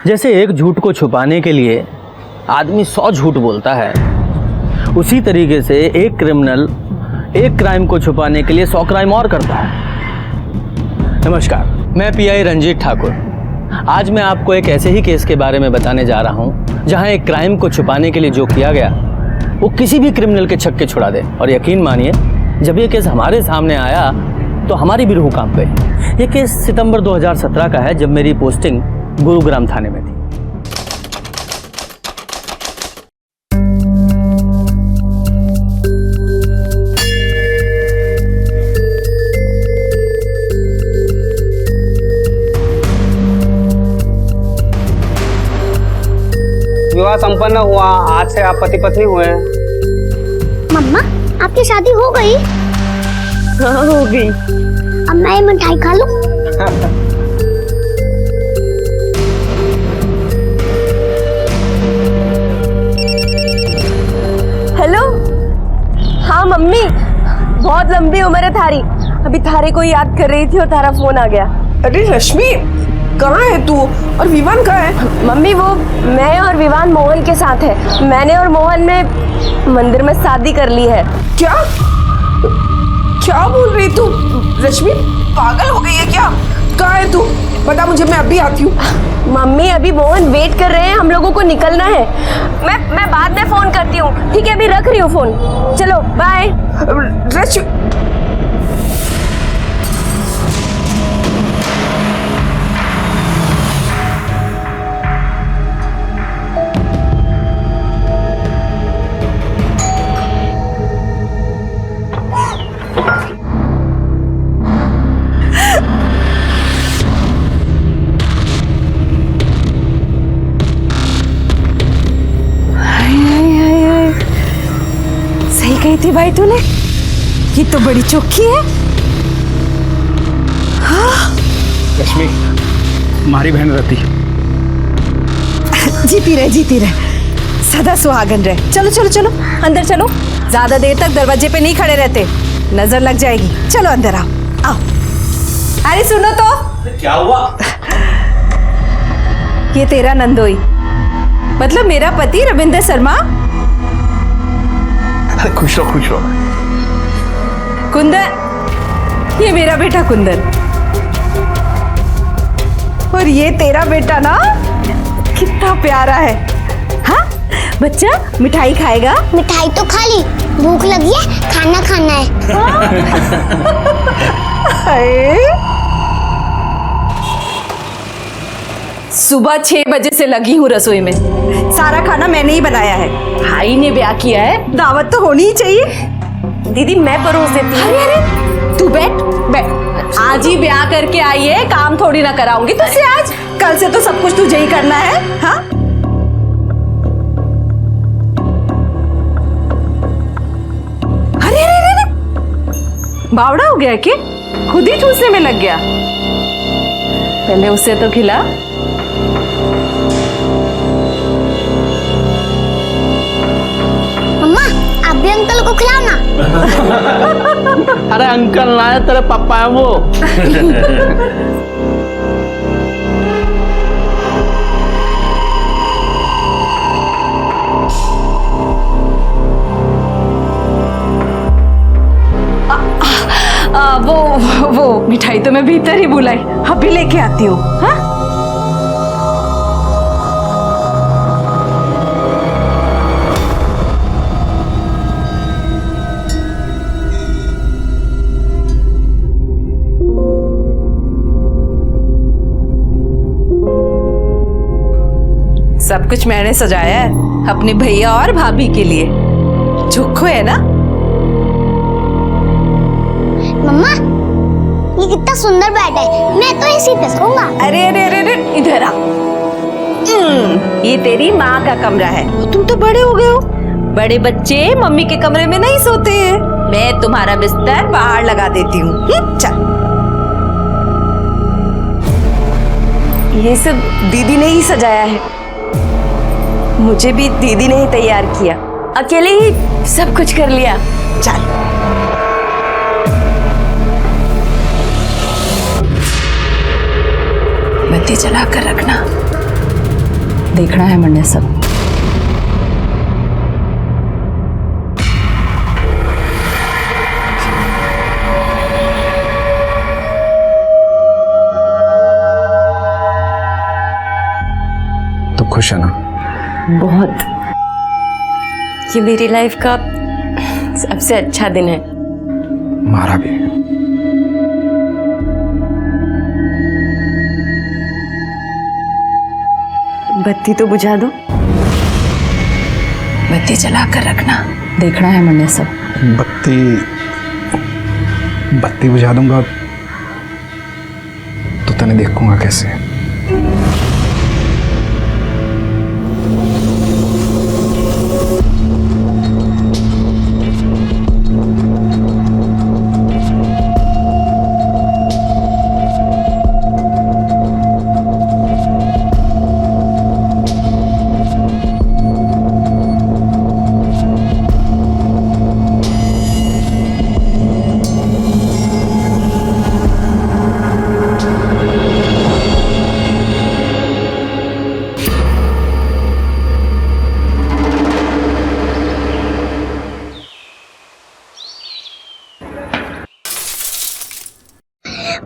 जैसे एक झूठ को छुपाने के लिए आदमी 100 झूठ बोलता है, उसी तरीके से एक क्रिमिनल एक क्राइम को छुपाने के लिए 100 क्राइम और करता है। नमस्कार, मैं पीआई रंजीत ठाकुर। आज मैं आपको एक ऐसे ही केस के बारे में बताने जा रहा हूं जहां एक क्राइम को छुपाने के लिए जो किया गया वो किसी भी क्रिमिनल के छक्के छुड़ा दे। और यकीन मानिए, जब ये केस हमारे सामने आया तो हमारी भी रूह कांप गई। ये केस सितंबर 2017 का है, जब मेरी पोस्टिंग गुरुग्राम थाने में थी। विवाह संपन्न हुआ, आज से आप पति पत्नी हुए। मम्मा, आपकी शादी हो गई? हाँ, हो गई। अब मैं ये मिठाई खा लूं? हेलो। हाँ मम्मी, बहुत लंबी उम्र है थारी। अभी थारे को याद कर रही थी और थारा फोन आ गया। अरे रश्मि, कहाँ है तू? और विवान कहाँ है? मम्मी, वो मैं और विवान मोहन के साथ है। मैंने और मोहन ने मंदिर में शादी कर ली है। क्या क्या बोल रही तू? रश्मि पागल हो गई है क्या? कहाँ है तू? बता मुझे, मैं अभी आती हूँ। मम्मी, अभी मोहन वेट कर रहे हैं, हम लोगों को निकलना है। मैं बाद में फोन करती हूँ, ठीक है? अभी रख रही हूँ फोन। चलो बाय। रश्मि, सही कही थी भाई तूने, ये तो बड़ी चौकी है। हाँ? रश्मि, हमारी बहन रति। जीती रहे, सदा सुहागन रहे। चलो चलो चलो, अंदर चलो। ज्यादा देर तक दरवाजे पे नहीं खड़े रहते, नजर लग जाएगी। चलो अंदर आओ आओ। अरे सुनो तो, क्या हुआ? ये तेरा नंदोई, मतलब मेरा पति रविंद्र शर्मा। खुश रहो, खुश रहो। कुंदन, ये मेरा बेटा कुंदन। और ये तेरा बेटा ना, कितना प्यारा है। हाँ बच्चा, मिठाई खाएगा? मिठाई तो खा ली, भूख लगी है, खाना खाना है। सुबह 6 बजे से लगी हूँ रसोई में। सारा खाना मैंने ही बनाया है। भाई ने ब्याह किया है, दावत तो होनी ही चाहिए। दीदी मैं परोस देती हूँ। अरे तू बैठ बैठ। आज ही ब्याह करके आई है, काम थोड़ी ना कराऊंगी तुझसे आज। कल से तो सब कुछ तुझे ही करना है। हाँ अरे अरे अरे, बावड़ा हो गया कि खुद ही ठूसने में लग गया। पहले उसे तो खिला। मम्मा, आप भी अंकल को खिलाओ ना। अरे अंकल ना है, तेरे पापा है वो। वो मिठाई तो मैं भीतर ही बुलाई, अभी लेके आती हूँ। हाँ सब कुछ मैंने सजाया है अपने भैया और भाभी के लिए। चुप है ना? मम्मा, ये कितना सुंदर बेड है, मैं तो इसी पे सोऊंगा। अरे अरे अरे अरे, इधर आ। ये तेरी माँ का कमरा है। तुम तो बड़े हो गए हो, बड़े बच्चे मम्मी के कमरे में नहीं सोते हैं। मैं तुम्हारा बिस्तर बाहर लगा देती हूँ। चल। ये सब दीदी ने ही सजाया है, मुझे भी दीदी ने ही तैयार किया। अकेले ही सब कुछ कर लिया। चल। बत्ती जला कर रखना, देखना है मैंने सब। तो खुश है ना? बहुत। ये मेरी लाइफ का सबसे अच्छा दिन है। हमारा भी। बत्ती तो बुझा दो। बत्ती जला कर रखना, देखना है मैंने सब। बत्ती बुझा दूंगा तो तने देखूंगा कैसे।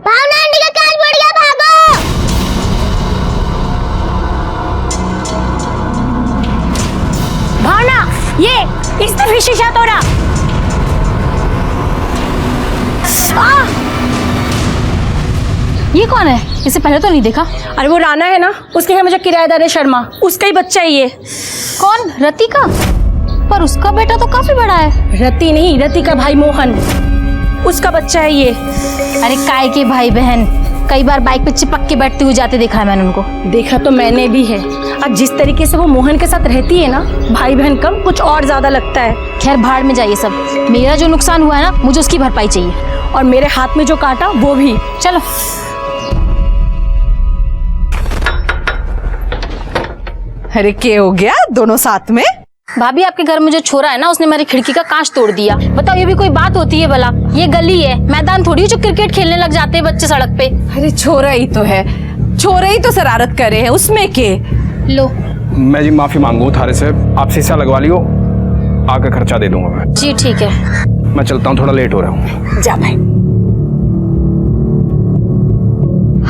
भावना आंटी का कांच फट गया, भागो। भावना, ये इसने फिर शीशा तोड़ा। ये कौन है? इससे पहले तो नहीं देखा। अरे वो राना है ना, उसके है मुझे किराएदार है शर्मा, उसका ही बच्चा है ये। कौन? रति का? पर उसका बेटा तो काफी बड़ा है। रति नहीं, रति का भाई मोहन, उसका बच्चा है ये। अरे काय के भाई बहन, कई बार बाइक पे चिपक के बैठते हुए जाते देखा है मैंने उनको। देखा तो मैंने भी है। अब जिस तरीके से वो मोहन के साथ रहती है ना, भाई बहन कम कुछ और ज्यादा लगता है। खैर भाड़ में जाइए सब। मेरा जो नुकसान हुआ है ना, मुझे उसकी भरपाई चाहिए। और मेरे हाथ में जो काटा वो भी। चलो। अरे क्या हो गया दोनों साथ में? भाभी, आपके घर में जो छोरा है ना, उसने मेरी खिड़की का कांच तोड़ दिया। बताओ, ये भी कोई बात होती है भला? ये गली है, मैदान थोड़ी है जो क्रिकेट खेलने लग जाते हैं बच्चे सड़क पे। अरे छोरा ही तो है, छोरा ही तो शरारत करे है, उसमें के। लो मैं जी माफी मांगू थारे से, आप शीशा लगवा लियो, आकर खर्चा दे दूंगा मैं। जी ठीक है। मैं चलता हूँ, थोड़ा लेट हो रहा हूँ। जा भाई।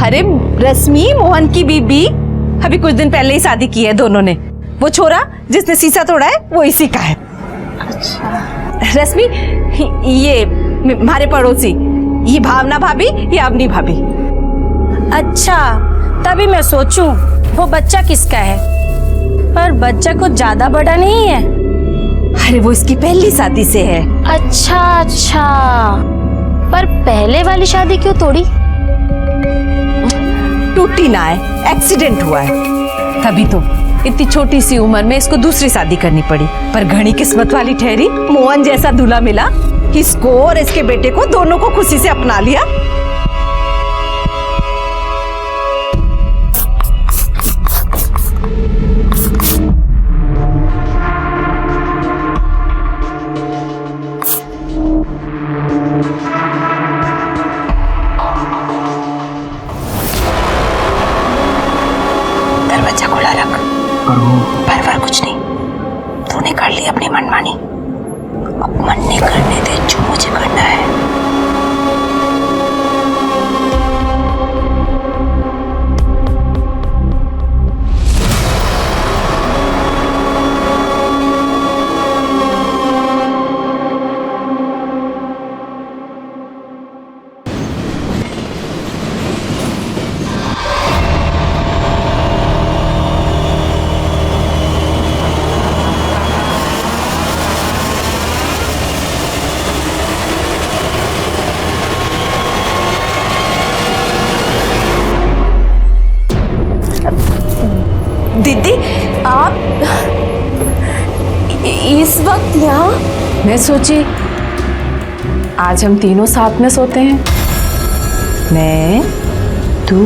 अरे रश्मि, मोहन की बीबी अभी कुछ दिन पहले ही शादी की है दोनों ने। वो छोरा जिसने शीशा तोड़ा है वो इसी का है। अच्छा। रश्मि, ये हमारे पड़ोसी, ये भावना भाभी, ये अवनी भाभी। अच्छा, तभी मैं सोचूं वो बच्चा किसका है, पर बच्चा कुछ ज्यादा बड़ा नहीं है। अरे वो इसकी पहली शादी से है। अच्छा अच्छा, पर पहले वाली शादी क्यों तोड़ी? टूटी ना है, एक्सीडेंट हुआ है, तभी तो इतनी छोटी सी उम्र में इसको दूसरी शादी करनी पड़ी। पर घनी किस्मत वाली ठहरी, मोहन जैसा दूल्हा मिला। इसको और इसके बेटे को दोनों को खुशी से अपना लिया। दरवाजा खुला रख। पर कुछ नहीं, तूने कर ली अपनी मनमानी, अब मन नहीं करने दे जो मुझे करना है। दीदी, आप इस वक्त यहाँ? मैं सोची आज हम तीनों साथ में सोते हैं, मैं, तू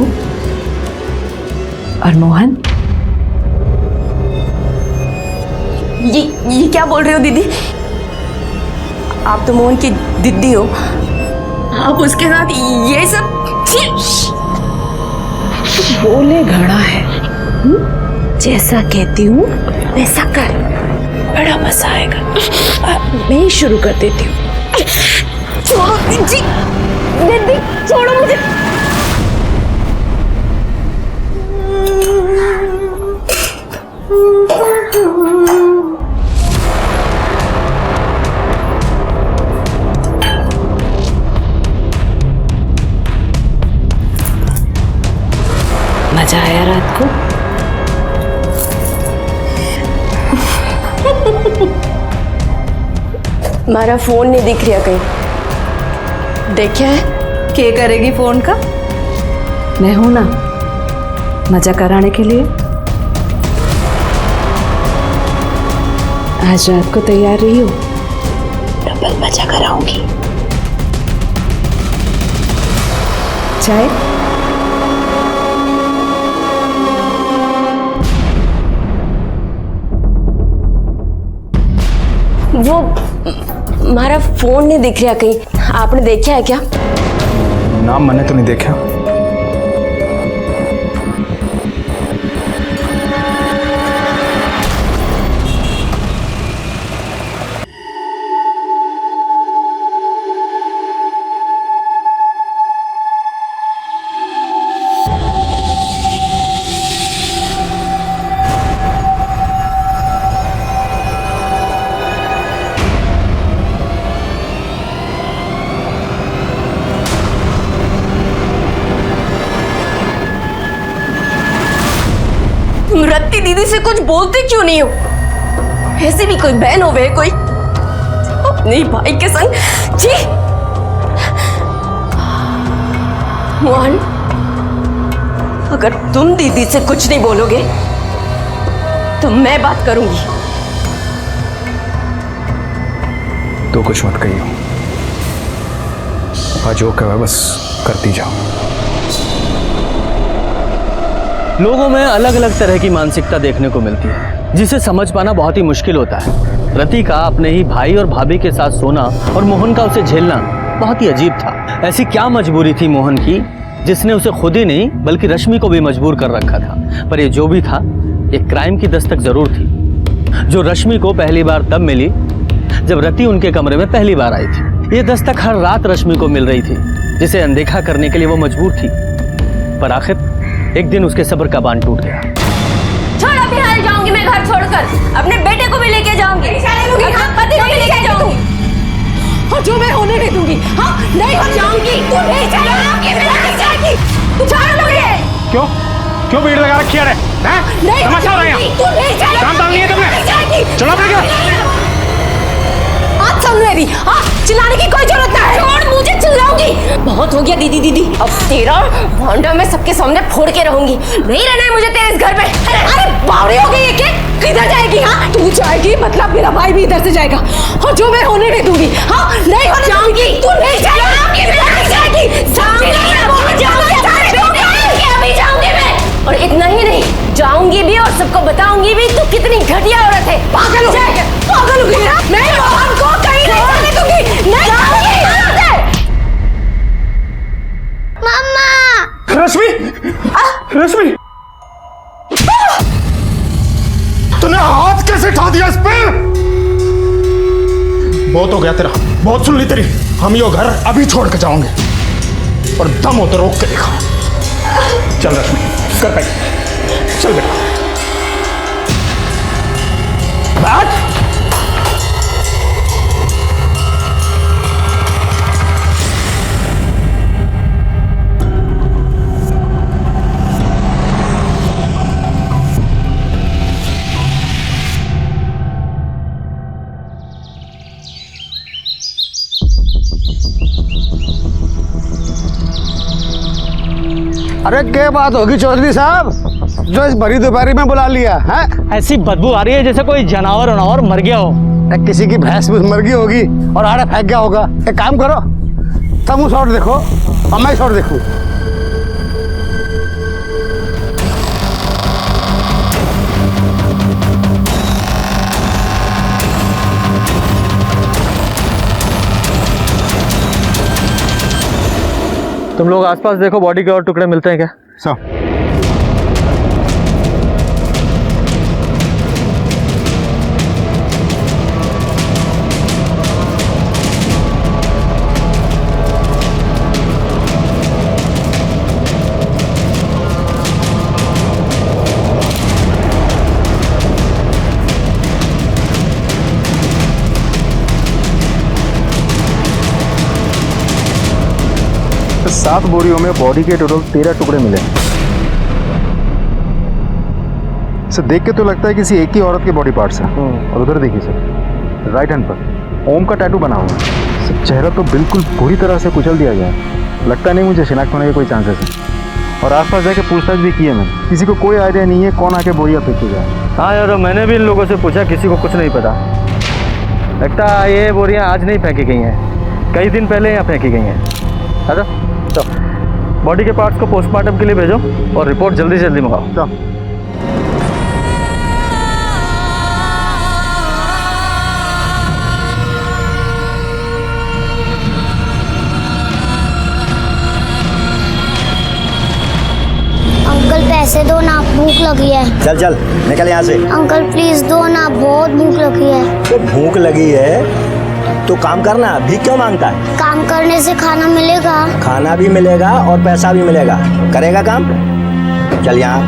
और मोहन। ये क्या बोल रहे हो दीदी? आप तो मोहन की दीदी हो, आप उसके साथ ये सब? बोले घड़ा है। जैसा कहती हूँ वैसा कर, बड़ा मजा आएगा। मैं ही शुरू कर देती हूँ। छोड़ो दीदी, दीदी छोड़ो मुझे। मजा आया रात को? हमारा फोन नहीं दिख रहा कहीं, देखा है? क्या करेगी फोन का? मैं हूं ना मजा कराने के लिए। आज रात को तैयार रही हो, डबल मजा कराऊंगी। चाय? वो हमारा फोन नहीं दिख रहा कहीं, आपने देखा है क्या? नाम मैंने तो नहीं देखा। रत्ती दीदी से कुछ बोलते क्यों नहीं हो? ऐसे भी कोई बहन हो गए कोई अपने भाई के संग। जी मोहन, अगर तुम दीदी से कुछ नहीं बोलोगे तो मैं बात करूंगी। तो कुछ मत कहियो, आज जो कहा बस करती जाओ। लोगों में अलग अलग तरह की मानसिकता देखने को मिलती है, जिसे समझ पाना बहुत ही मुश्किल होता है। रति का अपने ही भाई और भाभी के साथ सोना और मोहन का उसे झेलना बहुत ही अजीब था। ऐसी क्या मजबूरी थी मोहन की जिसने उसे खुद ही नहीं बल्कि रश्मि को भी मजबूर कर रखा था। पर ये जो भी था, एक क्राइम की दस्तक जरूर थी, जो रश्मि को पहली बार तब मिली जब रति उनके कमरे में पहली बार आई थी। ये दस्तक हर रात रश्मि को मिल रही थी, जिसे अनदेखा करने के लिए वो मजबूर थी। पर आखिर एक दिन उसके सब्र का बांध टूट गया। छोड़, अभी हाल जाऊंगी मैं घर छोड़कर, अपने बेटे को भी लेके जाऊंगी, पति को भी लेके जाऊंगी, और जो मैं होने नहीं दूंगी। हाँ नहीं जाऊंगी, तू नहीं जाएगी, मैं नहीं जाएगी। तू छोड़ मुझे। क्यों क्यों भीड़ लगा रखी है? नहीं तमाशा हो रहा है यहाँ? तू नहीं जाएगी, काम धाम नहीं है तुम्हें? चलो अपने घर। आज सुन मेरी, हाँ चिल्लाने की कोई जरूरत नहीं है। छोड़, मुझे चिल्लाऊंगी। बहुत हो गया दीदी दीदी, अब तेरा भांडा मैं सबके सामने फोड़ के रहूंगी। नहीं रहना है मुझे तेरे इस घर में। अरे बावड़ी हो गई है क्या? किधर जाएगी? हाँ तू जाएगी मतलब मेरा भाई भी इधर से जाएगा, और जो मैं होने नहीं दूंगी। हाँ नहीं होने जाऊंगी, तू नहीं जाएगी, अभी जाऊंगी मैं, और इतना ही नहीं, जाऊंगी भी और सबको बताऊंगी भी तू कितनी घटिया औरत है। पागल हो गई, पागल हो गई है। मैं मोहन को कहीं नहीं जाने दूंगी। नहीं जाऊंगी। मम्मा रश्मि, रश्मि, तूने हाथ कैसे उठा दिया इस पे? बहुत हो गया तेरा, बहुत सुन ली तेरी। हम ये घर अभी छोड़ के जाओगे, और दम हो तो रोक के देखा। चल रश्मि, कर पाई, चल बेटा बैठ। अरे क्या बात होगी चौधरी साहब, जो इस भरी दोपहरी में बुला लिया है? ऐसी बदबू आ रही है जैसे कोई जानवर वनावर मर गया हो। किसी की भैंस भी मर गई होगी और आड़ा फेंक गया होगा। एक काम करो, तुम शॉट देखो और मैं शॉट देखूं। तुम लोग आसपास देखो, बॉडी के और टुकड़े मिलते हैं क्या? सब 7 बोरियों में बॉडी के टोटल 13 टुकड़े मिले। सर देख के तो लगता है किसी एक ही औरत के बॉडी पार्ट्स हैं। और उधर देखिए सर, राइट हैंड पर ओम का टैटू बना हुआ है। सर चेहरा तो बिल्कुल पूरी तरह से कुचल दिया गया है। लगता नहीं मुझे शिनाख्त होने के कोई चांसेस है। और आसपास जाके पूछताछ भी की है मैंने, किसी को कोई आइडिया नहीं है कौन आके बोरिया फेंक के जाए। हाँ यार, मैंने भी इन लोगों से पूछा, किसी को कुछ नहीं पता। लगता है ये बोरियां आज नहीं फेंकी गई हैं, कई दिन पहले यहाँ फेंकी गई हैं। अच्छा तो बॉडी के पार्ट्स को पोस्टमार्टम के लिए भेजो और रिपोर्ट जल्दी से जल्दी मंगाओ। तो अंकल पैसे दो ना, भूख लगी है। चल चल निकल यहाँ से। अंकल प्लीज दो ना, बहुत भूख लगी है। तो भूख लगी है तो काम करना, भीख क्यों मांगता है? काम करने से खाना मिलेगा। खाना भी मिलेगा और पैसा भी मिलेगा, करेगा काम। चल यहाँ।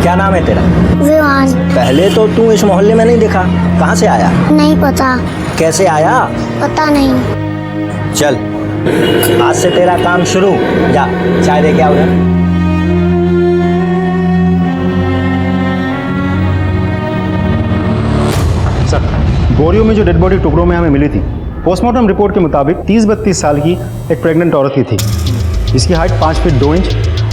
क्या नाम है तेरा? विवान। पहले तो तू इस मोहल्ले में नहीं दिखा, कहाँ से आया? नहीं पता। कैसे आया? पता नहीं। चल आज से तेरा काम शुरू। जा चाय दे के आओ। सर बोरियों में जो डेड बॉडी टुकड़ों में हमें मिली थी, पोस्टमार्टम रिपोर्ट के मुताबिक 30-32 साल की एक प्रेग्नेंट औरत की थी, जिसकी हाइट 5 फीट 2 इंच,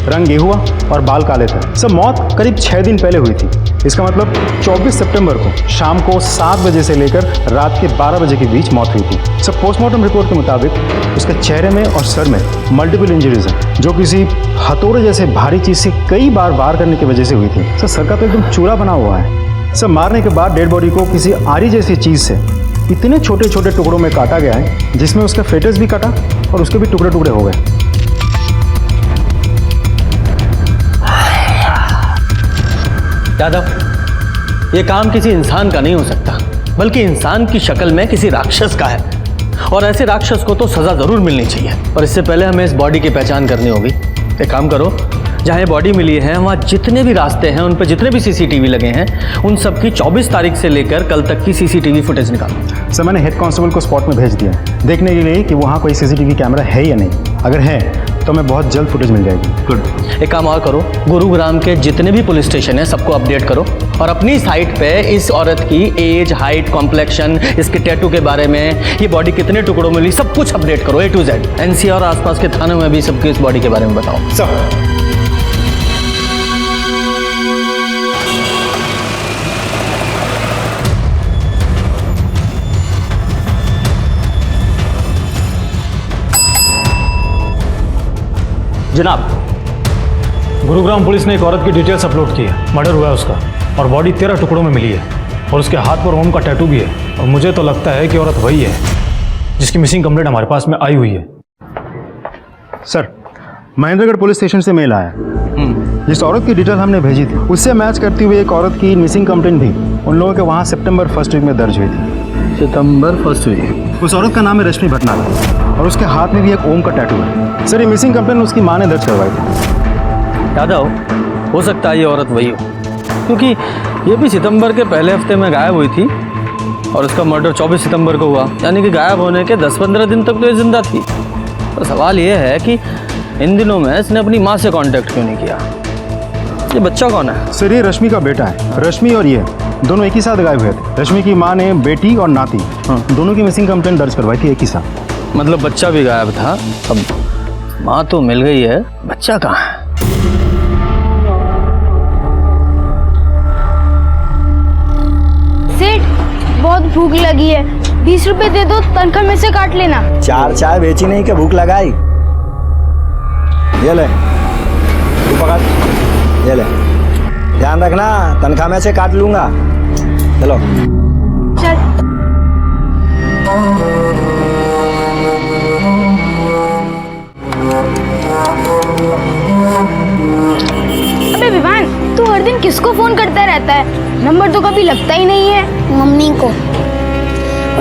रंग गेहुआ और बाल काले थे। सब मौत करीब 6 दिन पहले हुई थी। इसका मतलब 24 सितंबर को शाम को 7 बजे से लेकर रात के 12 बजे के बीच मौत हुई थी। सब पोस्टमार्टम रिपोर्ट के मुताबिक उसके चेहरे में और सर में मल्टीपल इंजरीज हैं, जो किसी हथौड़े जैसे भारी चीज़ से कई बार वार करने की वजह से हुई थी। सर का तो एकदम चूरा बना हुआ है। सब मारने के बाद डेड बॉडी को किसी आरी जैसी चीज़ से इतने छोटे छोटे टुकड़ों में काटा गया है, जिसमें उसका फेटस भी कटा और उसके भी टुकड़े टुकड़े हो गए। यादव, ये काम किसी इंसान का नहीं हो सकता, बल्कि इंसान की शक्ल में किसी राक्षस का है। और ऐसे राक्षस को तो सज़ा ज़रूर मिलनी चाहिए। और इससे पहले हमें इस बॉडी की पहचान करनी होगी। एक काम करो, जहाँ ये बॉडी मिली है वहाँ जितने भी रास्ते हैं, उन पर जितने भी सीसीटीवी लगे हैं, उन सब की 24 तारीख से लेकर कल तक की सीसीटीवी फुटेज निकालो। सर मैंने हेड कांस्टेबल को स्पॉट में भेज दिया है, देखने के लिए कि वहाँ कोई सीसीटीवी कैमरा है या नहीं। अगर है तो हमें बहुत जल्द फुटेज मिल जाएगी। गुड। एक काम और करो, गुरुग्राम के जितने भी पुलिस स्टेशन हैं सबको अपडेट करो और अपनी साइट पे इस औरत की एज, हाइट, कॉम्प्लेक्शन, इसके टैटू के बारे में, ये बॉडी कितने टुकड़ों में मिली, सब कुछ अपडेट करो A to Z। NCR और आसपास के थानों में भी सबकी इस बॉडी के बारे में बताओ। सर जनाब, गुरुग्राम पुलिस ने एक औरत की डिटेल्स अपलोड की है। मर्डर हुआ है उसका और बॉडी 13 टुकड़ों में मिली है और उसके हाथ पर ओम का टैटू भी है। और मुझे तो लगता है कि औरत वही है जिसकी मिसिंग कंप्लेंट हमारे पास में आई हुई है। सर महेंद्रगढ़ पुलिस स्टेशन से मेल आया, जिस औरत की डिटेल हमने भेजी थी उससे मैच करती हुई एक औरत की मिसिंग कंप्लेंट भी उन लोगों के वहाँ सितंबर 1st वीक में दर्ज हुई थी। सितंबर 1st वीक। उस औरत का नाम है रश्मि भटनागर और उसके हाथ में भी एक ओम का टैटू है। सर ये मिसिंग कंप्लेंट उसकी माँ ने दर्ज करवाई थी। यादव, हो सकता है ये औरत वही हो, क्योंकि ये भी सितंबर के पहले हफ्ते में गायब हुई थी और उसका मर्डर 24 सितंबर को हुआ, यानी कि गायब होने के 10-15 दिन तक तो ये जिंदा थी। तो सवाल ये है कि इन दिनों में इसने अपनी माँ से कांटेक्ट क्यों नहीं किया? ये बच्चा कौन है? सर ये रश्मि का बेटा है। रश्मि और ये दोनों एक ही साथ गायब हुए थे। रश्मि की माँ ने बेटी और नाती दोनों की मिसिंग कंप्लेंट दर्ज करवाई थी एक ही साथ। मतलब बच्चा भी गायब था। अब माँ तो मिल गई है, बच्चा कहाँ है? सेठ, बहुत भूख लगी है, 20 रुपए दे दो, तनख्वाह में से काट लेना। 4 चाय बेची नहीं कि भूख लगाई? ये ले, तू पकड़, ये ले, ध्यान रखना तनख्वाह में से काट लूंगा। चलो चल। अबे विवान, तू हर दिन किसको फोन करता रहता है? नंबर तो कभी लगता ही नहीं है। मम्मी को,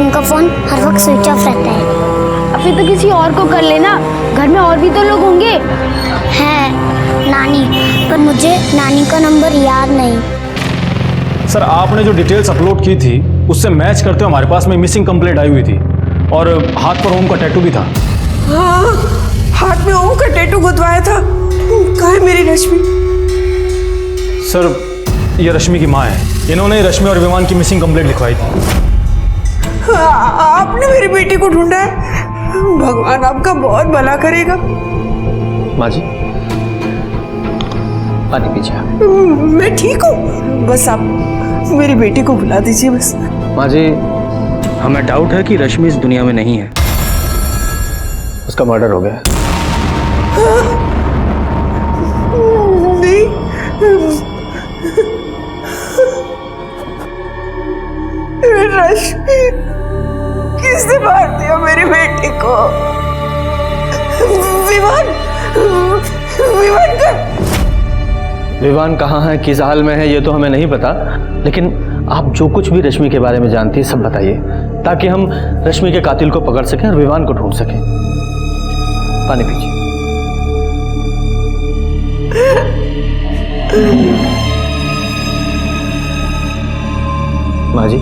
उनका फोन हर वक्त स्विच ऑफ रहता है। अभी तो किसी और को कर लेना, घर में और भी तो लोग होंगे। हैं नानी, पर मुझे नानी का नंबर याद नहीं। सर आपने जो डिटेल्स अपलोड की थी उससे मैच करते हुए हमारे पास में मिसिंग कंप्लेंट आई हुई थी और हाथ पर ओम का टैटू भी था। हाँ, हाथ में ओम का टैटू गुदवाया था। कहाँ है मेरी रश्मि? सर, ये रश्मि की माँ है। इन्होंने रश्मि और विमान की मिसिंग कंप्लेंट लिखवाई थी। आपने मेरी बेटी को ढूंढा है? भगवान आपका बहुत भला करेगा। माँ जी, पानी पीजिए। मैं ठीक हूँ, बस आप मेरी बेटी को बुला दीजिए बस। माँ जी, हमें डाउट है कि रश्मि इस दुनिया में नहीं है, उसका मर्डर हो गया। नहीं, रश्मि, किसने मार दिया मेरी बेटी को? विवान, विवान का विवान कहाँ है, किस हाल में है, ये तो हमें नहीं पता, लेकिन आप जो कुछ भी रश्मि के बारे में जानती है सब बताइए, ताकि हम रश्मि के कातिल को पकड़ सकें और विवान को ढूंढ सकें। पानी पीजिए। माँ जी,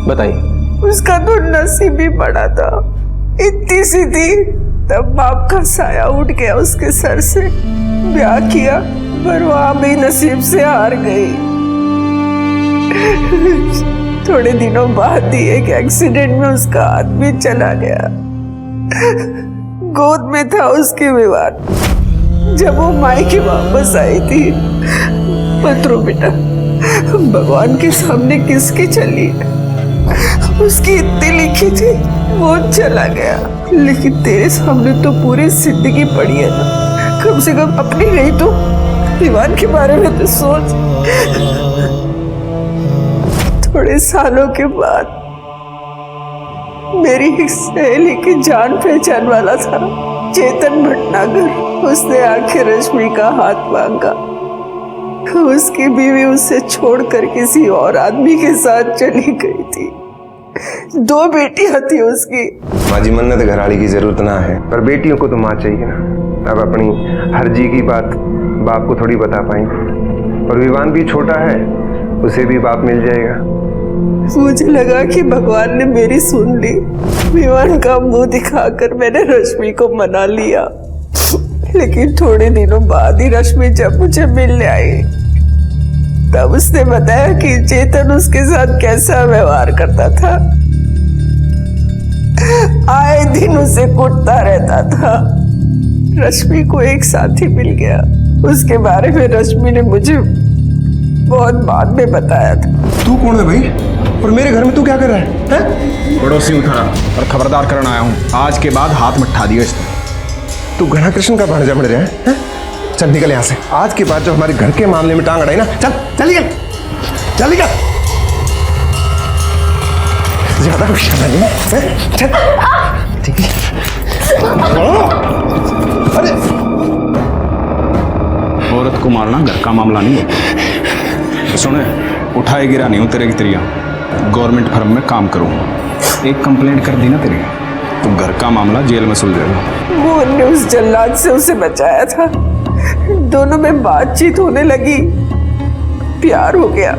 बताइए। उसका तो नसीब ही बड़ा था, इतनी सी थी तब बाप का साया उठ गया उसके सर से। ब्याह किया पर वहां भी नसीब से हार गई। थोड़े दिनों बाद ही एक एक्सीडेंट में उसका आदमी चला गया। गोद में था उसके विवान। जब वो मायके वापस आई थी, मत रो बेटा, भगवान के सामने किसकी चली है? उसकी इतनी लिखी थी, वो चला गया, लेकिन तेरे सामने तो पूरी जिंदगी पड़ी है ना। कम से कम अपनी नहीं तो विवान के बारे में तो सोच। थोड़े सालों के बाद मेरी एक सहेली की जान पहचान वाला था, चेतन भटनागर, उसने आखिर रश्मि का हाथ मांगा। उसकी बीवी उसे छोड़कर किसी और आदमी के साथ चली गई थी। 2 बेटियां थी उसकी। माँ जी, मन्नत घराड़ी की जरूरत ना है, पर बेटियों को तो माँ चाहिए ना। अब अपनी हर्जी की बात बाप को थोड़ी बता पाएंगे, और विवान भी छोटा है, उसे भी बाप मिल जाएगा। मुझे लगा कि भगवान ने मेरी सुन ली। विवान का मुंह दिखाकर मैंने रश्मि को मना लिया, लेकिन थोड़े दिनों बाद ही रश्मि जब मुझे मिलने आई, तब उसने बताया कि चेतन उसके साथ कैसा व्यवहार करता था। आए दिन उसे कुटता रहता था। रश्मि को एक साथी मिल गया, उसके बारे में रश्मि ने मुझे बहुत बाद में बताया था। तू कौन है भाई, और मेरे घर में तू क्या कर रहा है? पड़ोसी उठा और खबरदार करना आया हूँ, आज के बाद हाथ में ठा दिया इसने। तू घना कृष्ण का भांजा बन रहा है? चल निकल यहाँ से। आज के बाद जो हमारे घर के मामले में टांग अड़ाई ना, चल चल निकल, चल निकल। ज्यादा कुछ नहीं है, चल। ठीक है। अरे औरत को मारना घर का मामला नहीं है। सुने, उठाए गिरा नहीं हूँ तेरे की तेरिया। गवर्नमेंट फर्म में काम करूँ, एक कंप्लेंट कर दी ना तेरी, तो घर का मामला जेल में सुलझेगा। मोहन ने उस जल्लाद से उसे बचाया था। दोनों में बातचीत होने लगी, प्यार हो गया,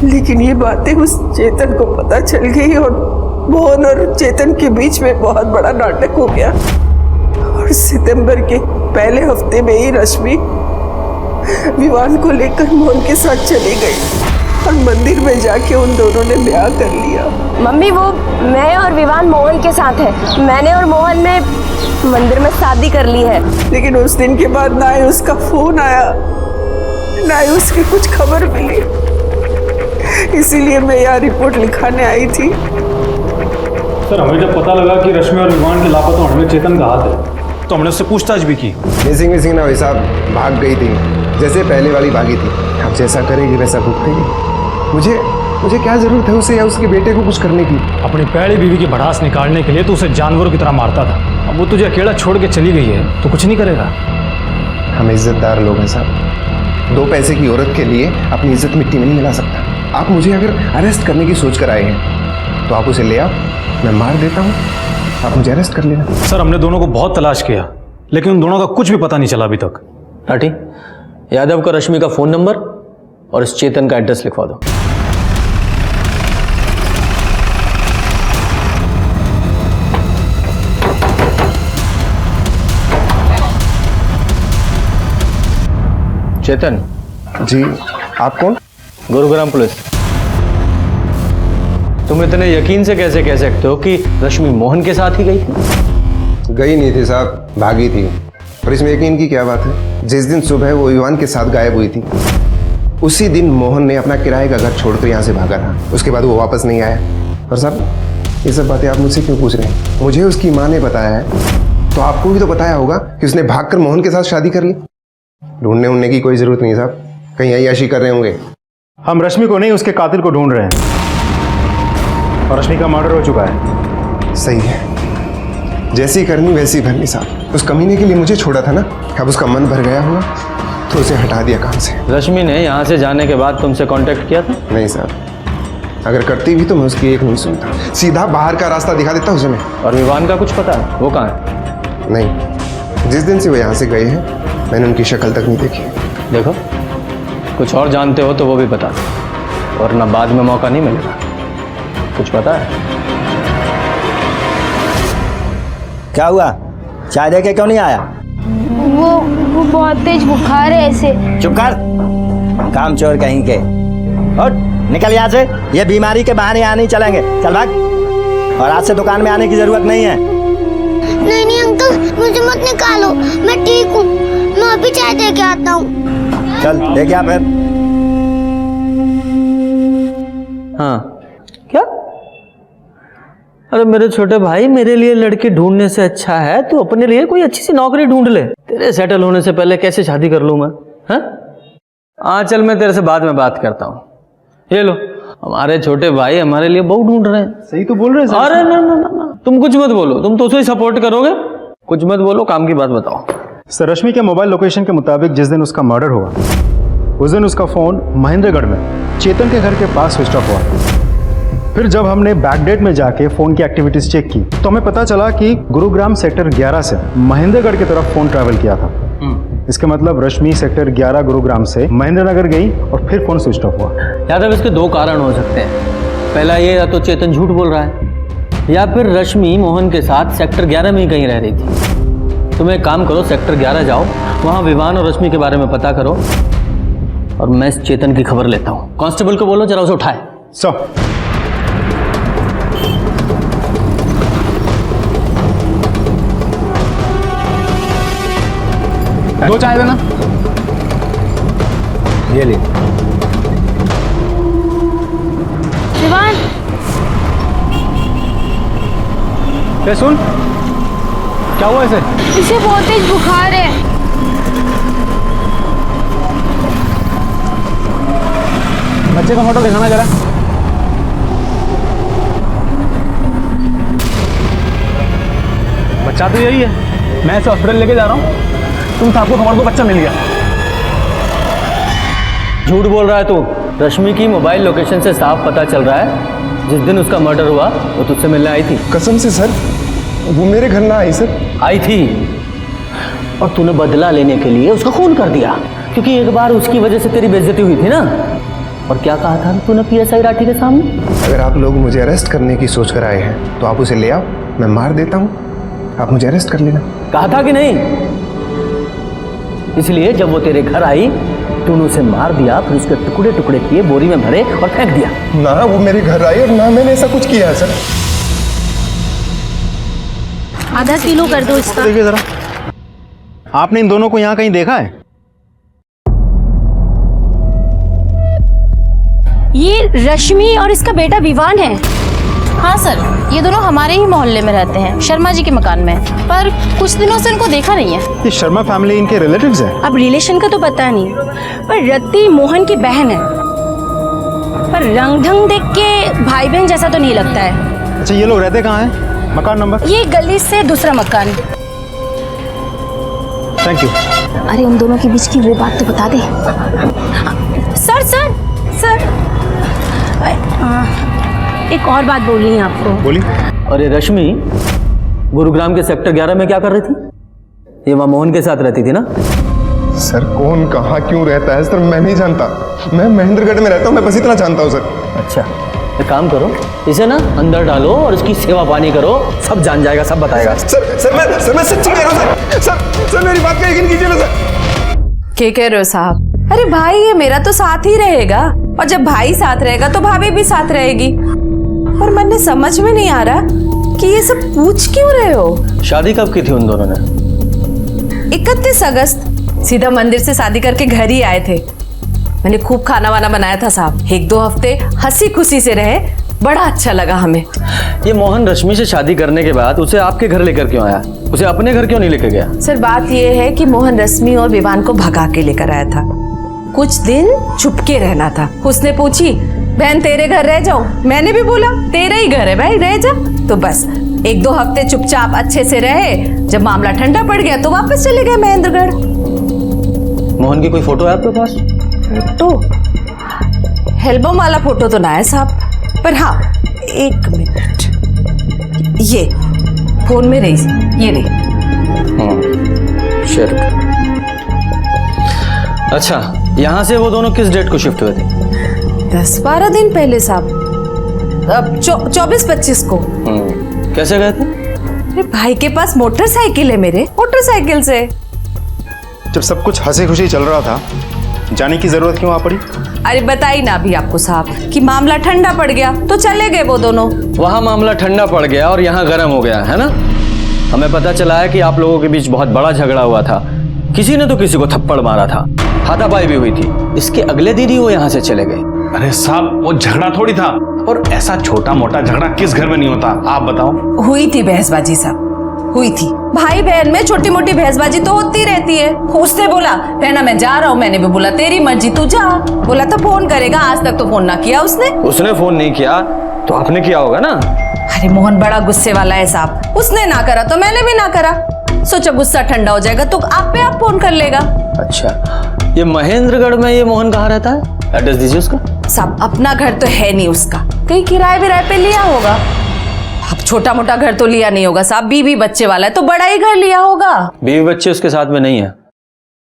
लेकिन ये बातें उस चेतन को पता चल गई और मोहन और चेतन के बीच में बहुत बड़ा नाटक हो गया। और सितंबर के पहले हफ्ते में ही रश्मि विवान को लेकर मोहन के साथ चली गई और मंदिर में जाके उन दोनों ने ब्याह कर लिया। मम्मी, वो मैं और विवान मोहन के साथ है। मैंने और मोहन ने मंदिर में शादी कर ली है। लेकिन उस दिन के बाद ना ही उसका फोन आया, ना ही उसकी कुछ खबर मिली। इसीलिए मैं यहाँ रिपोर्ट लिखाने आई थी। सर, हमें जब पता लगा कि रश्मि और विवान के लापता होने में चेतन का हाथ है, तो हमने उससे पूछताछ भी की। मिसिंग ना भाई साहब, भाग गई थी जैसे पहले वाली भागी थी। अब जैसा करेगी वैसा भुगतेगी। मुझे क्या जरूरत है उसे या उसके बेटे को कुछ करने की? अपनी पहली बीवी की भड़ास निकालने के लिए तो उसे जानवरों की तरह मारता था। अब वो तुझे अकेला छोड़ के चली गई है तो कुछ नहीं करेगा। हम इज्जतदार लोग हैं साहब, 2 पैसे की औरत के लिए अपनी इज्जत मिट्टी में नहीं मिला सकता। आप मुझे अगर अरेस्ट करने की सोच कर आए हैं तो आप उसे ले आओ, मैं मार देता हूँ, आप मुझे अरेस्ट कर लेना। सर, हमने दोनों को बहुत तलाश किया, लेकिन उन दोनों का कुछ भी पता नहीं चला अभी तक। टाटी, यादव का रश्मि का फोन नंबर और इस चेतन का एड्रेस लिखवा दो। चेतन जी, आप कौन? गुरुग्राम पुलिस। तुम इतने यकीन से कैसे कह सकते हो कि रश्मि मोहन के साथ ही गई थी? गई नहीं थी साहब, भागी थी। और इसमें यकीन की क्या बात है? जिस दिन सुबह वो विवान के साथ गायब हुई थी, उसी दिन मोहन ने अपना किराए का घर छोड़कर यहाँ से भागा था। उसके बाद वो वापस नहीं आया। और साहब, ये सब बातें आप मुझसे क्यों पूछ रहे हैं? मुझे उसकी माँ ने बताया है, तो आपको भी तो बताया होगा कि उसने भागकर मोहन के साथ शादी कर ली। ढूंढने उड़ने की कोई जरूरत नहीं साहब, कहीं अय्याशी कर रहे होंगे। हम रश्मि को नहीं, उसके कातिल को ढूंढ रहे हैं। और रश्मि का मर्डर हो चुका है। सही है, जैसी करनी वैसी भरनी साहब। उस कमीने के लिए मुझे छोड़ा था ना, अब उसका मन भर गया होगा तो उसे हटा दिया काम से। रश्मि ने यहाँ से जाने के बाद तुमसे कांटेक्ट किया था? नहीं साहब, अगर करती भी तो मैं उसकी एक नहीं सुनता, सीधा बाहर का रास्ता दिखा देता उसे मैं। और विवान का कुछ पता है? वो कहाँ है? नहीं, जिस दिन से वो यहाँ से गए हैं मैंने उनकी शक्ल तक नहीं देखी। देखो, कुछ और जानते हो तो वो भी बता दो, वरना बाद में मौका नहीं मिलेगा। कुछ पता है? क्या हुआ? चाय दे के क्यों नहीं आया? वो बहुत तेज बुखार है ऐसे। चुप कर, काम चोर कहीं के। उठ, निकल यहाँ से। ये बीमारी के बहाने यहाँ नहीं चलेंगे, चल भाग। और आज से दुकान में आने की जरूरत नहीं है। नहीं नहीं अंकल, मुझे मत निकालो, मैं ठीक हूँ। मैं अभी चाय दे के आता हूँ। चल लेके आ फिर। हाँ, क्या? अरे मेरे छोटे भाई, मेरे लिए लड़की ढूंढने से अच्छा है तू अपने लिए कोई अच्छी सी नौकरी ढूंढ ले। तेरे सेटल होने से पहले कैसे शादी कर लूं मैं? हाँ, चल मैं तेरे से बाद में बात करता हूँ। ये लो, हमारे छोटे भाई हमारे लिए बहू ढूंढ रहे हैं। सही तो बोल रहे हैं। अरे ना ना ना, तुम कुछ मत बोलो, तुम तो उसे ही सपोर्ट करोगे। कुछ मत बोलो, काम की बात बताओ। सर, रश्मि के मोबाइल लोकेशन के मुताबिक जिस दिन उसका मर्डर हुआ, उस दिन उसका फोन महेंद्रगढ़ में चेतन के घर के पास स्विच ऑफ हुआ। फिर जब हमने बैकडेट में जाके फोन की एक्टिविटीज चेक की तो हमें पता चला कि गुरुग्राम सेक्टर 11 से महेंद्रगढ़ की तरफ फोन ट्रैवल किया था। इसका मतलब रश्मि सेक्टर 11 गुरुग्राम से महेंद्रनगर गई और फिर फोन स्विच ऑफ हुआ। यादव, इसके दो कारण हो सकते हैं। पहला ये, या तो चेतन झूठ बोल रहा है, या फिर रश्मि मोहन के साथ सेक्टर 11 में ही कहीं रह रही थी। तुम एक काम करो, सेक्टर 11 जाओ, वहाँ विवान और रश्मि के बारे में पता करो, और मैं इस चेतन की खबर लेता हूँ। कांस्टेबल को बोलो जरा उसे उठाए। दो चाय देना। ये ले। विवान, ये सुन, क्या हुआ इसे? इसे बहुत तेज बुखार है। बच्चे का फोटो दिखाना जरा। बच्चा तो यही है, मैं इसे हॉस्पिटल लेके जा रहा हूँ। तुम साहब को खबर को बच्चा मिल गया। झूठ बोल रहा है तू। रश्मि की मोबाइल लोकेशन से साफ पता चल रहा है जिस दिन उसका मर्डर हुआ वो तुझसे मिलने आई थी। कसम से सर, वो मेरे घर ना आई सर। आई थी, और तूने बदला लेने के लिए उसका खून कर दिया, क्योंकि एक बार उसकी वजह से तेरी बेइज्जती हुई थी ना। और क्या कहा था तूने पीएसआई राठी के सामने? अगर आप लोग मुझे अरेस्ट करने की सोच कर आए हैं तो आप उसे ले आओ, मैं मार देता हूँ, आप मुझे अरेस्ट कर लेना। कहा था कि नहीं? इसलिए जब वो तेरे घर आई तूने उसे मार दिया, फिर उसके टुकड़े टुकड़े किए, बोरी में भरे और फेंक दिया। ना वो मेरे घर आई और ना मैंने ऐसा कुछ किया है सर। आधा किलो कर दो इसका। देखिए जरा, आपने इन दोनों को यहाँ कहीं देखा है? ये रश्मि और इसका बेटा विवान है। हाँ सर, ये दोनों हमारे ही मोहल्ले में रहते हैं, शर्मा जी के मकान में, पर कुछ दिनों से इनको देखा नहीं है। ये शर्मा फैमिली इनके रिलेटिव्स हैं? अब रिलेशन का तो पता नहीं, पर रत्ती मोहन की बहन है, पर रंग ढंग देख के भाई बहन जैसा तो नहीं लगता है। अच्छा, ये लोग रहते कहाँ हैं? मकान नंबर? ये गली से दूसरा मकान। Thank you. अरे उन दोनों के बीच की वो बात तो बता दे। सर सर सर, एक और बात बोलनी है आपको। बोलिए। अरे रश्मि गुरुग्राम के सेक्टर 11 में क्या कर रही थी? ये वहाँ मोहन के साथ रहती थी ना? सर कौन कहाँ क्यों रहता है सर मैं नहीं जानता, मैं महेंद्रगढ़ में रहता हूँ, मैं बस इतना जानता हूँ सर। अच्छा, एक काम करो, इसे ना अंदर डालो और इसकी सेवा पानी करो, सब जान जाएगा, सब बताएगा। सर मैं सच्ची कह रहा हूँ सर। सर मेरी बात का यकीन कीजिए ना सर। क्या कह रहे हो साहब? अरे भाई ये मेरा तो साथ ही रहेगा, और जब भाई साथ रहेगा तो भाभी भी साथ रहेगी। पर मन समझ में नहीं आ रहा कि ये सब पूछ क्यों रहे हो। शादी कब की थी उन दोनों ने? 31 अगस्त। सीधा मंदिर से शादी करके घर ही आए थे। मैंने खूब खाना वाना बनाया था साहब। 1-2 हफ्ते हंसी खुशी से रहे, बड़ा अच्छा लगा हमें। ये मोहन रश्मि से शादी करने के बाद उसे आपके घर लेकर क्यों आया? उसे अपने घर क्यों नहीं लेकर गया? सर बात ये है कि मोहन रश्मि और विवान को भगा के लेकर आया था। कुछ दिन चुपके रहना था। उसने पूछी बहन तेरे घर रह जाऊं? मैंने भी बोला तेरा ही घर है भाई, रह जा। तो बस 1-2 हफ्ते चुपचाप अच्छे से रहे। जब मामला ठंडा पड़ गया तो वापस चले गए महेंद्रगढ़। मोहन की कोई फोटो है आपके पास? फोटो? एल्बम वाला फोटो तो ना है साहब, पर हाँ 1 मिनट, ये फोन में रही, ये रही। शेयर। अच्छा, यहाँ से वो दोनों किस डेट को शिफ्ट हुए थे? 10-12 दिन पहले साहब, अब 24-25 को। कैसे गए थे? अरे भाई के पास मोटरसाइकिल है, मेरे मोटरसाइकिल से। जब सब कुछ हंसी खुशी चल रहा था, जाने की जरूरत क्यों आ पड़ी? अरे बताई ना अभी आपको साहब कि मामला ठंडा पड़ गया तो चले गए वो दोनों। वहाँ मामला ठंडा पड़ गया और यहाँ गर्म हो गया है ना? हमें पता चला है कि आप लोगों के बीच बहुत बड़ा झगड़ा हुआ था। किसी ने तो किसी को थप्पड़ मारा था, हाथापाई भी हुई थी। इसके अगले दिन ही वो यहाँ से चले गए। अरे साहब वो झगड़ा थोड़ी था, और ऐसा छोटा मोटा झगड़ा किस घर में नहीं होता, आप बताओ। हुई थी बहसबाजी साहब, हुई थी। भाई बहन में छोटी मोटी बहसबाजी तो होती रहती है। उसने बोला रहना मैं जा रहा हूँ, मैंने भी बोला तेरी मर्जी तू जा। बोला था फोन करेगा, आज तक तो फोन ना किया उसने। उसने फोन नहीं किया तो आपने किया होगा ना? अरे मोहन बड़ा गुस्से वाला है साहब, उसने ना करा तो मैंने भी ना करा। सोचा गुस्सा ठंडा हो जाएगा तो आप पे आप फोन कर लेगा। अच्छा, ये महेंद्रगढ़ में ये मोहन कहाँ रहता है? एड्रेस दीजिए उसका। साहब अपना घर तो है नहीं उसका, कहीं किराए विराए पे लिया होगा। अब छोटा मोटा घर तो लिया नहीं होगा साहब, बीवी बच्चे वाला है तो बड़ा ही घर लिया होगा। बीवी बच्चे उसके साथ में नहीं है,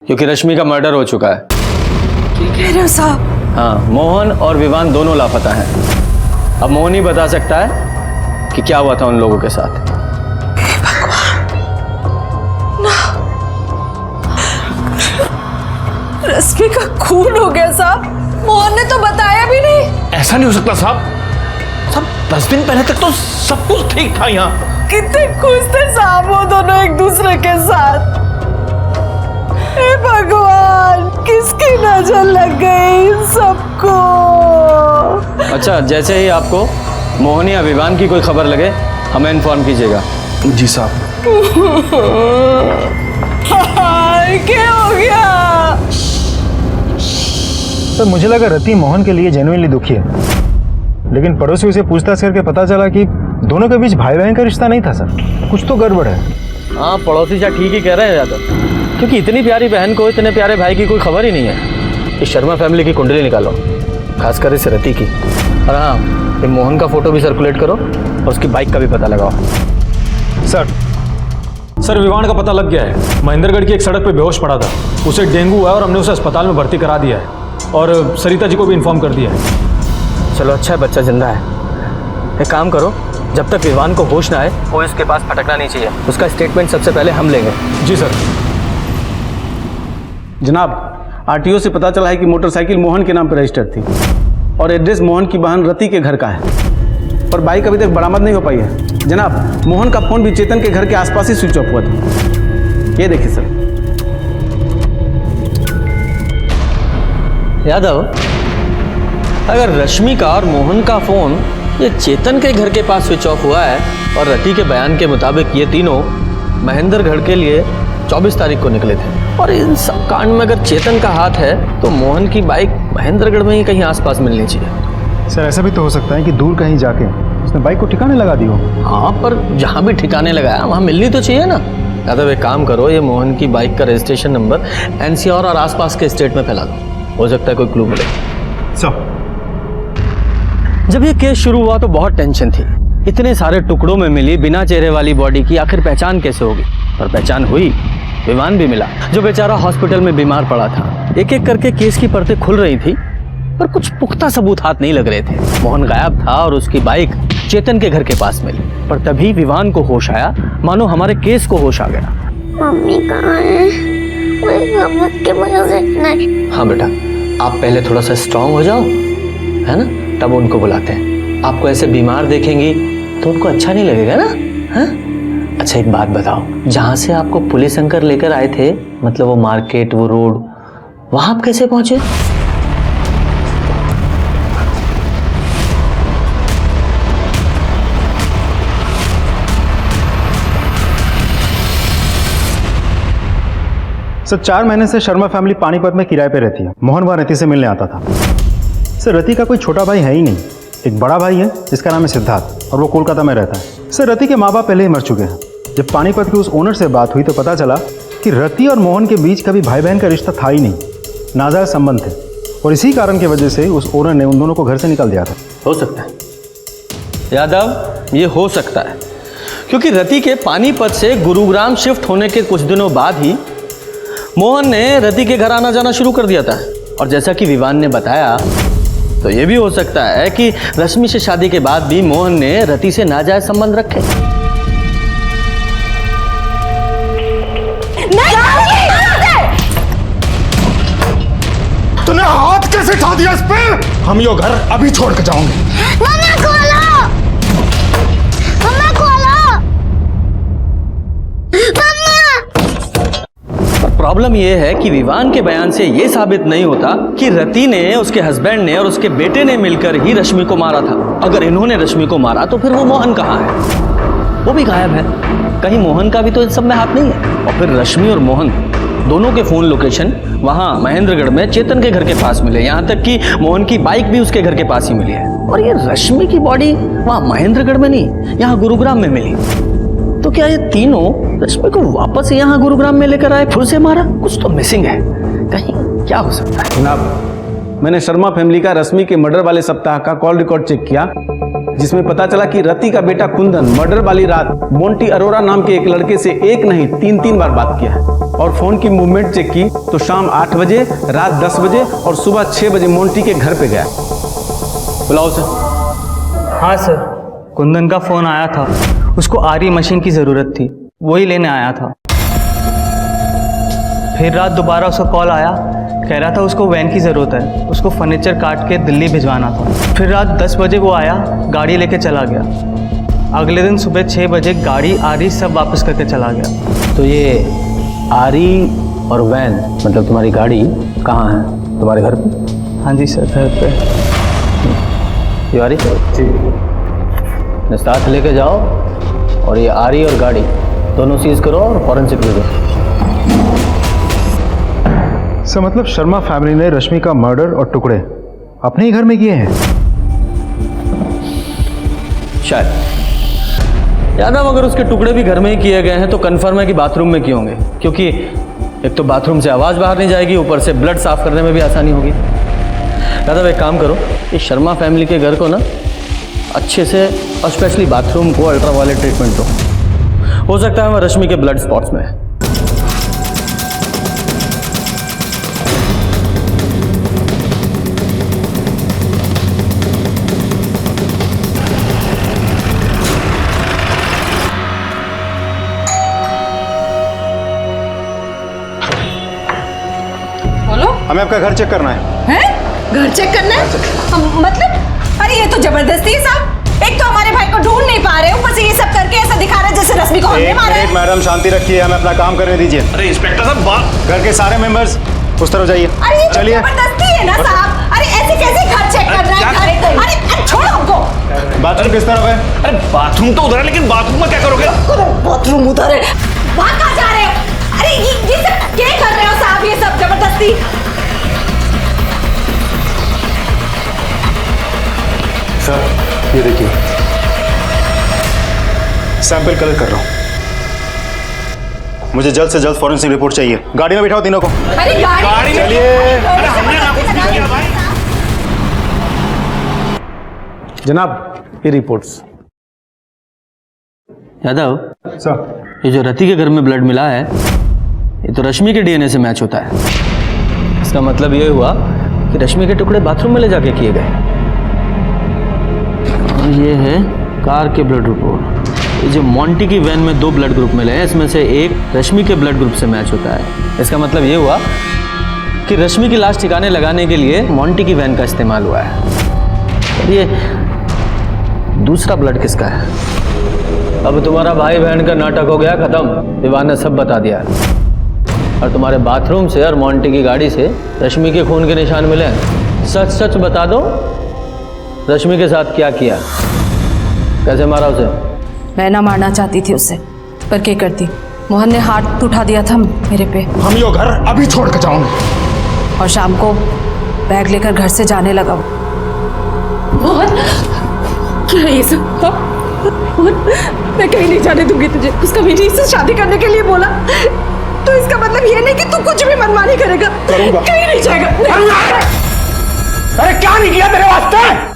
क्योंकि रश्मि का मर्डर हो चुका है। क्या कह रहे हो साहब? हाँ, मोहन और विवान दोनों लापता हैं। अब मोहन ही बता सकता है कि क्या हुआ था उन लोगों के साथ। रश्मि का खून हो गया साहब, मोहन ने तो बताया भी नहीं। ऐसा नहीं हो सकता साहब। 10 दिन पहले तक तो सब कुछ ठीक था यहाँ। कितने खुश थे साहब वो दोनों एक दूसरे के साथ। हे भगवान, किसकी नजर लग गई इन सबको। अच्छा, जैसे ही आपको मोहन या विवान की कोई खबर लगे हमें इन्फॉर्म कीजिएगा। जी साहब। क्या हो गया? तो मुझे लगा रति मोहन के लिए जेन्युइनली दुखी है, लेकिन पड़ोसी उसे पूछताछ करके पता चला कि दोनों के बीच भाई बहन का रिश्ता नहीं था सर। कुछ तो गड़बड़ है। हाँ, पड़ोसी क्या ठीक ही कह रहे हैं यादव, क्योंकि इतनी प्यारी बहन को इतने प्यारे भाई की कोई खबर ही नहीं है। इस शर्मा फैमिली की कुंडली निकालो, खासकर इस रति की। और हाँ, ये मोहन का फोटो भी सर्कुलेट करो और उसकी बाइक का भी पता लगाओ। सर विवान का पता लग गया है। महेंद्रगढ़ की एक सड़क पे बेहोश पड़ा था, उसे डेंगू हुआ है और हमने उसे अस्पताल में भर्ती करा दिया है, और सरिता जी को भी इन्फॉर्म कर दिया है। चलो अच्छा है, बच्चा जिंदा है। एक काम करो, जब तक विवान को होश ना आए वो इसके पास भटकना नहीं चाहिए। उसका स्टेटमेंट सबसे पहले हम लेंगे। जी सर। जनाब, आरटीओ से पता चला है कि मोटरसाइकिल मोहन के नाम पर रजिस्टर्ड थी और एड्रेस मोहन की बहन रति के घर का है, पर बाइक अभी तक बरामद नहीं हो पाई है। जनाब, मोहन का फोन भी चेतन के घर के आसपास ही स्विच ऑफ हुआ था। ये देखिए सर। यादव, अगर रश्मि का और मोहन का फोन ये चेतन के घर के पास स्विच ऑफ हुआ है और रति के बयान के मुताबिक ये तीनों महेंद्रगढ़ के लिए 24 तारीख को निकले थे, और इन सब कांड में अगर चेतन का हाथ है तो मोहन की बाइक महेंद्रगढ़ में ही कहीं आसपास मिलनी चाहिए। सर ऐसा भी तो हो सकता है कि दूर कहीं जाके उसने बाइक को ठिकाने लगा दी हो। हाँ, पर जहाँ भी ठिकाने लगाया वहाँ मिलनी तो चाहिए ना। यादव, एक काम करो, ये मोहन की बाइक का रजिस्ट्रेशन नंबर एनसीआर और आसपास के स्टेट में फैला दो, हो सकता है कोई क्लू मिले। जब ये केस शुरू हुआ तो बहुत टेंशन थी। इतने सारे टुकड़ों में मिली बिना चेहरे वाली बॉडी की आखिर पहचान कैसे होगी? पर पहचान हुई, विवान भी मिला, जो बेचारा हॉस्पिटल में बीमार पड़ा था। एक एक करके केस की परतें खुल रही थी, पर कुछ पुख्ता सबूत हाथ नहीं लग रहे थे। मोहन गायब था और उसकी बाइक चेतन के घर के पास मिली, पर तभी विवान को होश आया, मानो हमारे केस को होश आ गया। मम्मी कहाँ है? की वजह से नहीं। हाँ बेटा, आप पहले थोड़ा सा स्ट्रांग हो जाओ, है ना, तब उनको बुलाते हैं। आपको ऐसे बीमार देखेंगी तो उनको अच्छा नहीं लगेगा ना। हाँ? अच्छा एक बात बताओ, जहाँ से आपको पुलिस अंकल लेकर आए थे, मतलब वो मार्केट, वो रोड, वहाँ आप कैसे पहुँचे? सर 4 महीने से शर्मा फैमिली पानीपत में किराए पे रहती है। मोहन वहाँ रति से मिलने आता था। सर रति का कोई छोटा भाई है ही नहीं, एक बड़ा भाई है जिसका नाम है सिद्धार्थ, और वो कोलकाता में रहता है। सर रति के माँ बाप पहले ही मर चुके हैं। जब पानीपत के उस ओनर से बात हुई तो पता चला कि रति और मोहन के बीच कभी भाई बहन का रिश्ता था ही नहीं, नाजायज संबंध थे, और इसी कारण की वजह से उस ओनर ने उन दोनों को घर से निकाल दिया था। हो सकता है यादव, ये हो सकता है, क्योंकि रति के पानीपत से गुरुग्राम शिफ्ट होने के कुछ दिनों बाद ही मोहन ने रति के घर आना जाना शुरू कर दिया था। और जैसा कि विवान ने बताया, तो ये भी हो सकता है कि रश्मि से शादी के बाद भी मोहन ने रति से नाजायज संबंध रखे। तूने हाथ कैसे उठा दिया इस पे? हम यो घर अभी छोड़ के जाओगे। मम्मा खोलो, मम्मा खोलो, मम्मा। पर प्रॉब्लम यह है कि विवान के बयान से यह साबित नहीं होता कि रति ने, उसके हस्बैंड ने और उसके बेटे ने मिलकर ही रश्मि को मारा था। अगर इन्होंने रश्मि को मारा तो फिर वो मोहन कहाँ है? वो भी गायब है। कहीं मोहन का भी तो इन सब में हाथ नहीं है। और फिर रश्मि और मोहन दोनों के फोन लोकेशन वहाँ महेंद्रगढ़ में चेतन के घर के पास मिले, यहाँ तक कि मोहन की बाइक भी उसके घर के पास ही मिली है। और ये रश्मि की बॉडी वहाँ महेंद्रगढ़ में नहीं, यहाँ गुरुग्राम में मिली। तो क्या ये तीनों रश्मि को वापस यहाँ गुरुग्राम में लेकर आए, फिर से मारा? कुछ तो मिसिंग है, कहीं क्या हो सकता है? जनाब, मैंने शर्मा फैमिली का रश्मि के मर्डर वाले सप्ताह का कॉल रिकॉर्ड चेक किया, जिसमें पता चला कि रति का बेटा कुंदन मर्डर वाली रात मोंटी अरोरा नाम के एक लड़के से एक नहीं 3 बार बात किया है। और फोन की मूवमेंट चेक की तो शाम 8 बजे, रात 10 बजे और सुबह 6 बजे मोंटी के घर पे गया। बुलाओ सर। हाँ सर, कुंदन का फोन आया था, उसको आरी मशीन की ज़रूरत थी, वही लेने आया था। फिर रात दोबारा उसका कॉल आया, कह रहा था उसको वैन की ज़रूरत है, उसको फर्नीचर काट के दिल्ली भिजवाना था। फिर रात 10 बजे वो आया, गाड़ी लेके चला गया। अगले दिन सुबह 6 बजे गाड़ी आरी सब वापस करके चला गया। तो ये आरी और वैन, मतलब तुम्हारी गाड़ी कहाँ है? तुम्हारे घर पे? हाँ जी सर, घर पे। तिवारी साथ लेके जाओ और ये आरी और गाड़ी दोनों सीज करो और फॉरेंसिक ले दो। सर मतलब शर्मा फैमिली ने रश्मि का मर्डर और टुकड़े अपने ही घर में किए हैं? शायद। यादव, अगर उसके टुकड़े भी घर में ही किए गए हैं तो कंफर्म है कि बाथरूम में किए होंगे, क्योंकि एक तो बाथरूम से आवाज़ बाहर नहीं जाएगी, ऊपर से ब्लड साफ करने में भी आसानी होगी। यादव एक काम करो, इस शर्मा फैमिली के घर को ना अच्छे से, और स्पेशली बाथरूम को अल्ट्रावायलेट ट्रीटमेंट दो। हो सकता है वह रश्मि के ब्लड स्पॉट्स में है। हमें आपका घर चेक करना है। हैं? घर चेक करना है? मतलब? अरे ये तो जबरदस्ती है साहब। एक तो हमारे भाई को ढूंढ नहीं पा रहे, ऊपर से ये सब करके ऐसा दिखा रहे जैसे रश्मि को हमने मारा है। मैडम शांति रखिए, हमें अपना काम करने दीजिए। अरे इंस्पेक्टर साहब, घर के सारे मेंबर्स उस तरफ जाइए। अरे ये चलिए। जबरदस्ती है ना साहब। अरे ऐसे कैसे घर चेक कर रहा है? अरे छोड़ो हमको। बाथरूम किस तरफ है? अरे बाथरूम तो उधर है, लेकिन बाथरूम में क्या करोगे? बाथरूम उधर है, वहाँ कहाँ जा रहे हो? अरे ये सब क्या कर रहे हो साहब? ये सब जबरदस्ती। सर ये देखिए, सैंपल कलेक्ट कर रहा हूँ। मुझे जल्द से जल्द फॉरेंसिक रिपोर्ट चाहिए। गाड़ी में बिठाओ तीनों को। अरे गाड़ी में चलिए। जनाब, ये रिपोर्ट्स। यादव सर, ये जो रति के घर में ब्लड मिला है, ये तो रश्मि के डीएनए से मैच होता है। इसका मतलब ये हुआ कि रश्मि के टुकड़े बाथरूम में ले जाके किए गए। और ये है कार के ब्लड रिपोर्ट, ये जो मोंटी की वैन में 2 ब्लड ग्रुप मिले हैं, इसमें से एक रश्मि के ब्लड ग्रुप से मैच होता है। इसका मतलब ये हुआ कि रश्मि की लाश ठिकाने लगाने के लिए मोंटी की वैन का इस्तेमाल हुआ है। और ये दूसरा ब्लड किसका है? अब तुम्हारा भाई बहन का नाटक हो गया खत्म। विवान ने सब बता दिया। और तुम्हारे बाथरूम से और मोंटी की गाड़ी से रश्मि के खून के निशान मिले हैं। सच सच बता दो, रश्मि के साथ क्या किया, कैसे मारा उसे? मैं ना मारना चाहती थी उसे, पर क्या करती, मोहन ने हाथ उठा दिया था मेरे पे। हम यो घर अभी छोड़ के जाऊंगे। और शाम को बैग लेकर घर से जाने लगा। मोहन, क्या है ये सब? मोहन, मैं कहीं नहीं जाने दूंगी तुझे। उसका बेटी से शादी करने के लिए बोला, तो इसका मतलब ये नहीं कि तू कुछ भी मनमानी करेगा। करूंगा। कहीं नहीं जाएगा। अरे क्या नहीं किया तेरे वास्ते?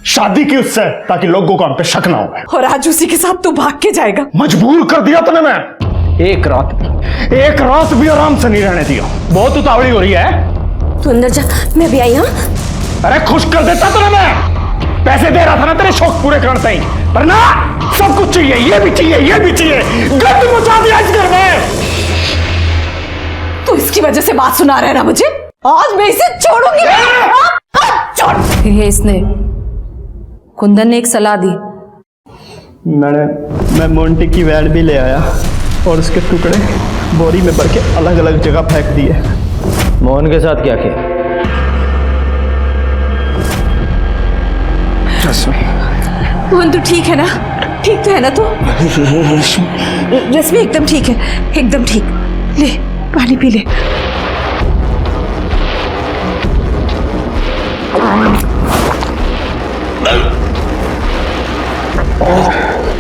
शादी की उससे ताकि लोगों को हम पे शक ना हो। और आज उसी के साथ तू भाग के जाएगा। मजबूर कर दिया तूने। मैं एक रात भी आराम से नहीं रहने दिया। बहुत उतावली हो रही है। तू अंदर जा, मैं भी आई। हाँ, अरे खुश कर देता तूने। मैं पैसे दे रहा था ना तेरे शौक पूरे करने ही, पर ना सब कुछ चाहिए, ये भी चाहिए, ये भी चाहिए। गंद मचा दिया इस घर में। तू इसकी वजह से बात सुना रहा है ना मुझे। आज मैं इसे छोड़ूंगी। छोड़। फिर ये इसने, कुंदन ने एक सलाह दी। मैं मोंटी की वैन भी ले आया और उसके टुकड़े बोरी में भर के अलग अलग जगह फेंक दिए। मोहन के साथ क्या किया? मोहन तू ठीक है ना? ठीक तो है ना तू? रश्मि एकदम ठीक है, एकदम ठीक। ले पानी पी ले।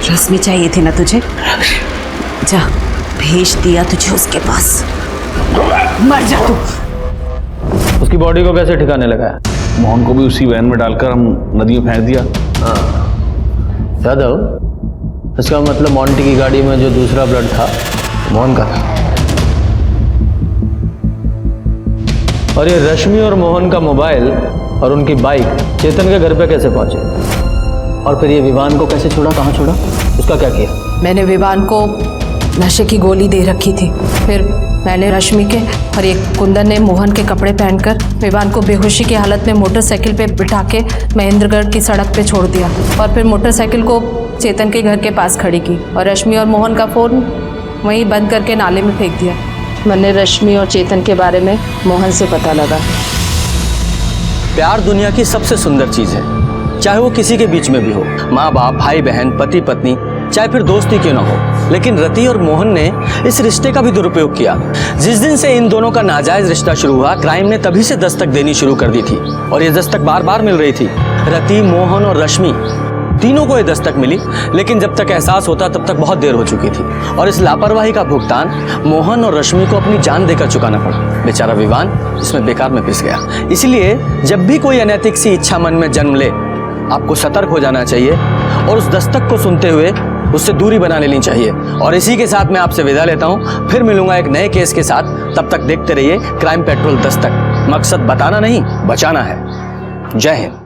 रश्मि चाहिए थी ना तुझे? जा, भेज दिया तुझे उसके पास। मर जा तू। उसकी बॉडी को कैसे ठिकाने लगाया? मोहन को भी उसी वैन में डालकर हम नदी में फेंक दिया। यादव, इसका मतलब मोंटी की गाड़ी में जो दूसरा ब्लड था मोहन का था। और ये रश्मि और मोहन का मोबाइल और उनकी बाइक चेतन के घर पे कैसे पहुंचे? और फिर ये विवान को कैसे छोड़ा, कहाँ छोड़ा, उसका क्या किया? मैंने विवान को नशे की गोली दे रखी थी। फिर मैंने रश्मि के और एक कुंदन ने मोहन के कपड़े पहनकर विवान को बेहोशी की हालत में मोटरसाइकिल पे बिठा के महेंद्रगढ़ की सड़क पे छोड़ दिया। और फिर मोटरसाइकिल को चेतन के घर के पास खड़ी की और रश्मि और मोहन का फ़ोन वहीं बंद करके नाले में फेंक दिया। मैंने रश्मि और चेतन के बारे में मोहन से पता लगा। प्यार दुनिया की सबसे सुंदर चीज है, चाहे वो किसी के बीच में भी हो, माँ बाप, भाई बहन, पति पत्नी, चाहे फिर दोस्ती क्यों ना हो। लेकिन रति और मोहन ने इस रिश्ते का भी दुरुपयोग किया। जिस दिन से इन दोनों का नाजायज रिश्ता शुरू हुआ, क्राइम ने तभी से दस्तक देनी शुरू कर दी थी। और ये दस्तक बार बार मिल रही थी। रति, मोहन और रश्मि तीनों को ये दस्तक मिली, लेकिन जब तक एहसास होता तब तक बहुत देर हो चुकी थी। और इस लापरवाही का भुगतान मोहन और रश्मि को अपनी जान देकर चुकाना पड़ा। बेचारा विवान इसमें बेकार में पिस गया। इसलिए जब भी कोई अनैतिक सी इच्छा मन में जन्म ले, आपको सतर्क हो जाना चाहिए और उस दस्तक को सुनते हुए उससे दूरी बना लेनी चाहिए। और इसी के साथ मैं आपसे विदा लेता हूं, फिर मिलूंगा एक नए केस के साथ। तब तक देखते रहिए क्राइम पेट्रोल दस्तक। मकसद बताना नहीं, बचाना है। जय हिंद।